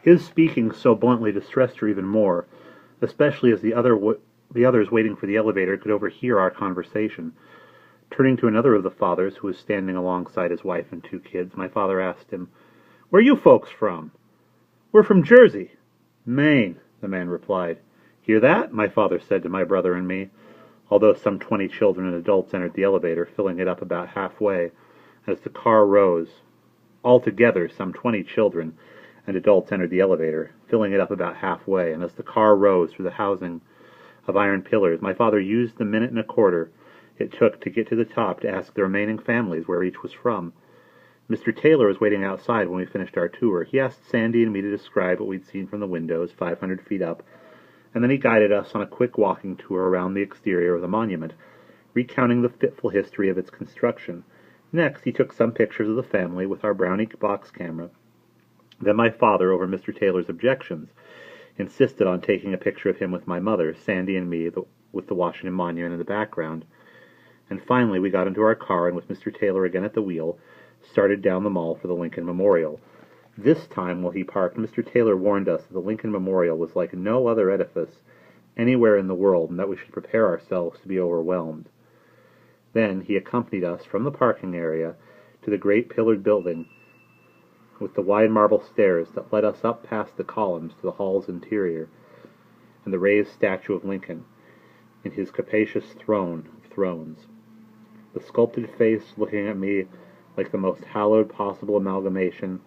His speaking so bluntly distressed her even more, especially as the others waiting for the elevator could overhear our conversation. Turning to another of the fathers, who was standing alongside his wife and 2 kids, my father asked him, "Where are you folks from?" "We're from Jersey." "Maine," the man replied. "Hear that?" my father said to my brother and me, although some 20 children and adults entered the elevator, filling it up about halfway. As the car rose, altogether some 20 children and adults entered the elevator, filling it up about halfway, and as the car rose through the housing of iron pillars, my father used the minute and a quarter it took to get to the top to ask the remaining families where each was from. Mr. Taylor was waiting outside when we finished our tour. He asked Sandy and me to describe what we'd seen from the windows, 500 feet up, and then he guided us on a quick walking tour around the exterior of the monument, recounting the fitful history of its construction. Next, he took some pictures of the family with our Brownie box camera. Then my father, over Mr. Taylor's objections, insisted on taking a picture of him with my mother, Sandy, and me, with the Washington Monument in the background. And finally we got into our car and, with Mr. Taylor again at the wheel, started down the mall for the Lincoln Memorial. This time, while he parked, Mr. Taylor warned us that the Lincoln Memorial was like no other edifice anywhere in the world, and that we should prepare ourselves to be overwhelmed. Then he accompanied us from the parking area to the great pillared building with the wide marble stairs that led us up past the columns to the hall's interior, and the raised statue of Lincoln in his capacious throne of thrones. The sculpted face looking at me like the most hallowed possible amalgamation,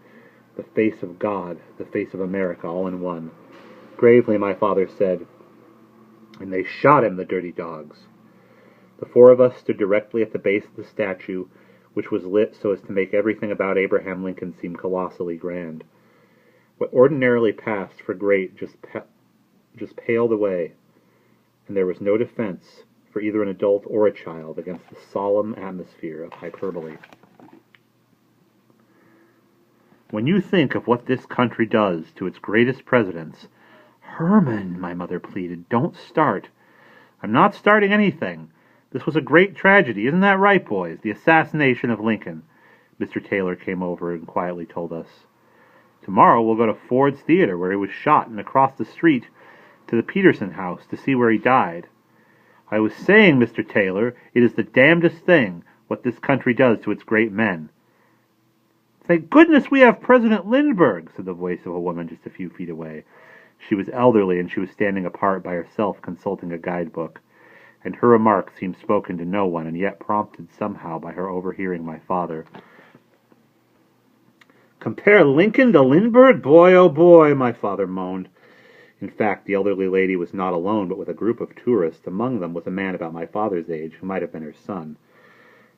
the face of God, the face of America, all in one. Gravely my father said, "And they shot him, the dirty dogs." The 4 of us stood directly at the base of the statue, which was lit so as to make everything about Abraham Lincoln seem colossally grand. What ordinarily passed for great just paled away, and there was no defense for either an adult or a child against the solemn atmosphere of hyperbole. "When you think of what this country does to its greatest presidents—" "Herman," my mother pleaded, "don't start." "I'm not starting anything. This was a great tragedy. Isn't that right, boys? The assassination of Lincoln." Mr. Taylor came over and quietly told us. "Tomorrow we'll go to Ford's Theater, where he was shot, and across the street to the Peterson House to see where he died." "I was saying, Mr. Taylor, it is the damnedest thing what this country does to its great men." "Thank goodness we have President Lindbergh," said the voice of a woman just a few feet away. She was elderly, and she was standing apart by herself consulting a guidebook, and her remarks seemed spoken to no one, and yet prompted somehow by her overhearing my father. "Compare Lincoln to Lindbergh? Boy, oh boy," my father moaned. In fact, the elderly lady was not alone, but with a group of tourists. Among them was a man about my father's age, who might have been her son.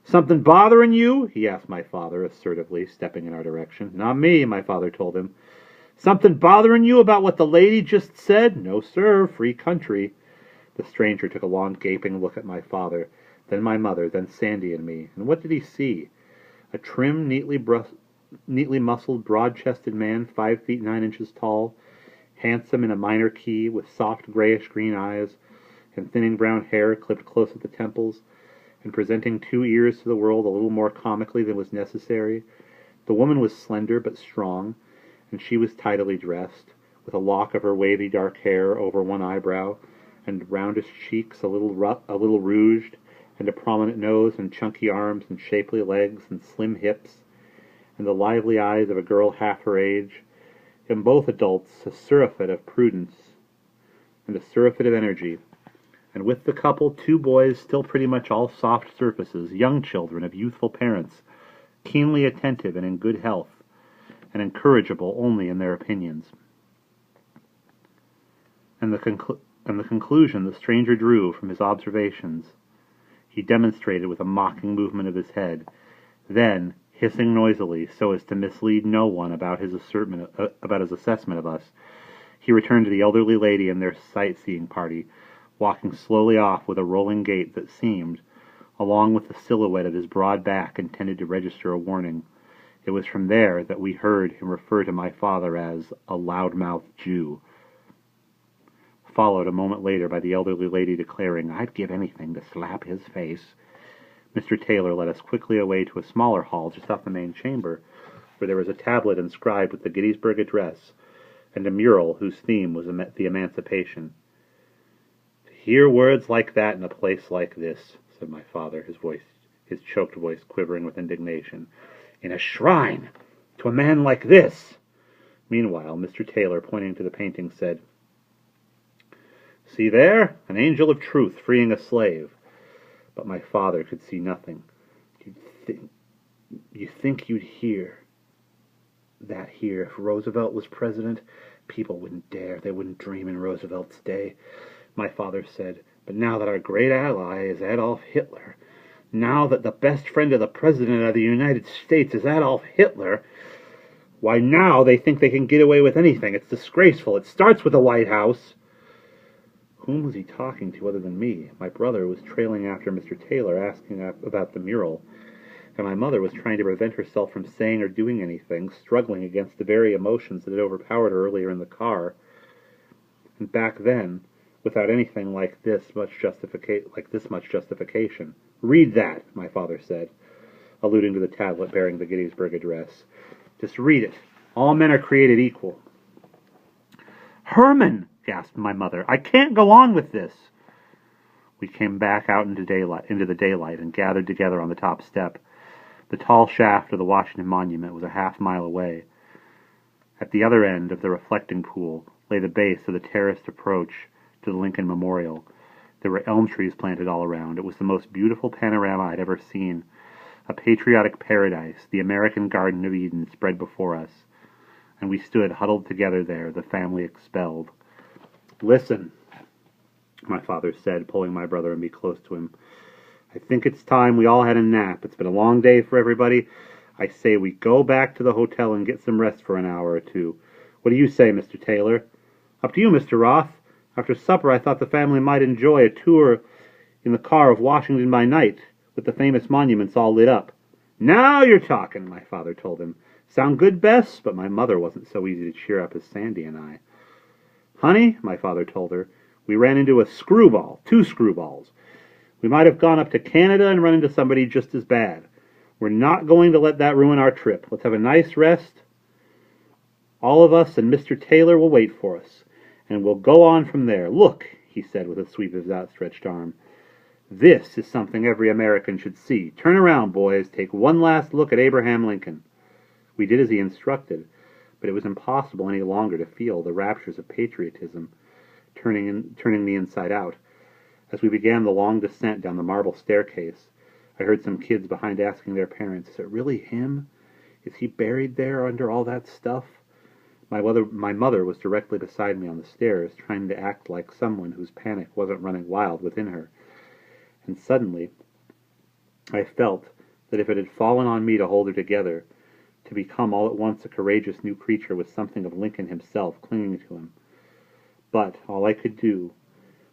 "Something bothering you?" he asked my father, assertively, stepping in our direction. "Not me," my father told him. "Something bothering you about what the lady just said?" "No, sir, free country." The stranger took a long gaping look at my father, then my mother, then Sandy and me. And what did he see? A trim, neatly muscled, broad-chested man, 5 feet 9 inches tall, handsome in a minor key, with soft grayish-green eyes and thinning brown hair clipped close at the temples, and presenting 2 ears to the world a little more comically than was necessary. The woman was slender but strong, and she was tidily dressed, with a lock of her wavy dark hair over one eyebrow, and roundish cheeks a little rouged, and a prominent nose, and chunky arms, and shapely legs, and slim hips, and the lively eyes of a girl half her age. In both adults, a surfeit of prudence and a surfeit of energy, and with the couple 2 boys still pretty much all soft surfaces, young children of youthful parents, keenly attentive and in good health, and incorrigible only in their opinions. And the conclusion the stranger drew from his observations he demonstrated with a mocking movement of his head. Then, hissing noisily so as to mislead no one about his assessment of us, he returned to the elderly lady and their sightseeing party, walking slowly off with a rolling gait that seemed, along with the silhouette of his broad back, intended to register a warning. It was from there that we heard him refer to my father as a loudmouth Jew, followed a moment later by the elderly lady declaring, "I'd give anything to slap his face." Mr. Taylor led us quickly away to a smaller hall just off the main chamber, where there was a tablet inscribed with the Gettysburg Address, and a mural whose theme was the Emancipation. "To hear words like that in a place like this," said my father, his choked voice quivering with indignation. "In a shrine! To a man like this!" Meanwhile, Mr. Taylor, pointing to the painting, said, "See there, an angel of truth freeing a slave." But my father could see nothing. You think you'd hear that here if Roosevelt was president? People wouldn't dare. They wouldn't dream in Roosevelt's day. My father said, "But now that our great ally is Adolf Hitler, now that the best friend of the President of the United States is Adolf Hitler, why now they think they can get away with anything. It's disgraceful. It starts with the White House." Whom was he talking to other than me? My brother was trailing after Mr. Taylor, asking about the mural, and my mother was trying to prevent herself from saying or doing anything, struggling against the very emotions that had overpowered her earlier in the car. And back then, without anything like this much justification. "Read that," my father said, alluding to the tablet bearing the Gettysburg Address. "Just read it. All men are created equal." "Herman!" gasped my mother. "I can't go on with this." We came back out into the daylight and gathered together on the top step. The tall shaft of the Washington Monument was a half-mile away. At the other end of the reflecting pool lay the base of the terraced approach to the Lincoln Memorial. There were elm trees planted all around. It was the most beautiful panorama I'd ever seen. A patriotic paradise, the American Garden of Eden, spread before us. And we stood huddled together there, the family expelled. "Listen," my father said, pulling my brother and me close to him. "I think it's time we all had a nap. It's been a long day for everybody. I say we go back to the hotel and get some rest for an hour or two. What do you say, Mr. Taylor?" "Up to you, Mr. Roth. After supper I thought the family might enjoy a tour in the car of Washington by night, with the famous monuments all lit up." "Now you're talking," my father told him. "Sound good, Bess?" But my mother wasn't so easy to cheer up as Sandy and I. "Honey," my father told her, "we ran into a screwball, 2 screwballs. We might have gone up to Canada and run into somebody just as bad. We're not going to let that ruin our trip. Let's have a nice rest. All of us and Mr. Taylor will wait for us, and we'll go on from there. Look," he said with a sweep of his outstretched arm. "This is something every American should see. Turn around, boys. Take one last look at Abraham Lincoln." We did as he instructed, but it was impossible any longer to feel the raptures of patriotism turning me inside out. As we began the long descent down the marble staircase, I heard some kids behind asking their parents, "Is it really him? Is he buried there under all that stuff?" My mother was directly beside me on the stairs, trying to act like someone whose panic wasn't running wild within her. And suddenly, I felt that if it had fallen on me to hold her together, to become all at once a courageous new creature with something of Lincoln himself clinging to him. But all I could do,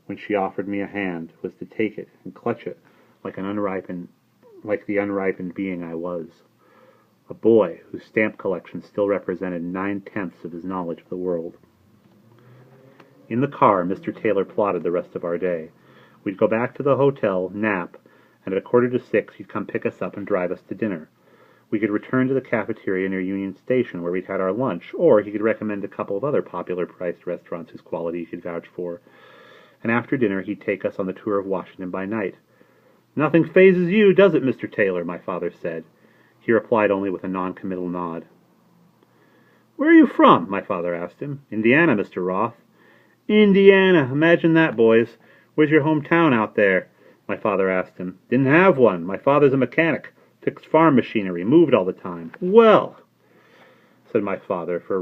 when she offered me a hand, was to take it and clutch it like the unripened being I was. A boy whose stamp collection still represented 9/10 of his knowledge of the world. In the car, Mr. Taylor plotted the rest of our day. We'd go back to the hotel, nap, and at 5:45 he'd come pick us up and drive us to dinner. We could return to the cafeteria near Union Station where we'd had our lunch, or he could recommend a couple of other popular priced restaurants whose quality he could vouch for. And after dinner he'd take us on the tour of Washington by night. "Nothing phases you, does it, Mr. Taylor?" my father said. He replied only with a non-committal nod. "Where are you from?" my father asked him. "Indiana, Mr. Roth." "Indiana, imagine that, boys. Where's your hometown out there?" my father asked him. "Didn't have one. My father's a mechanic. Fixed farm machinery, moved all the time." "Well," said my father, for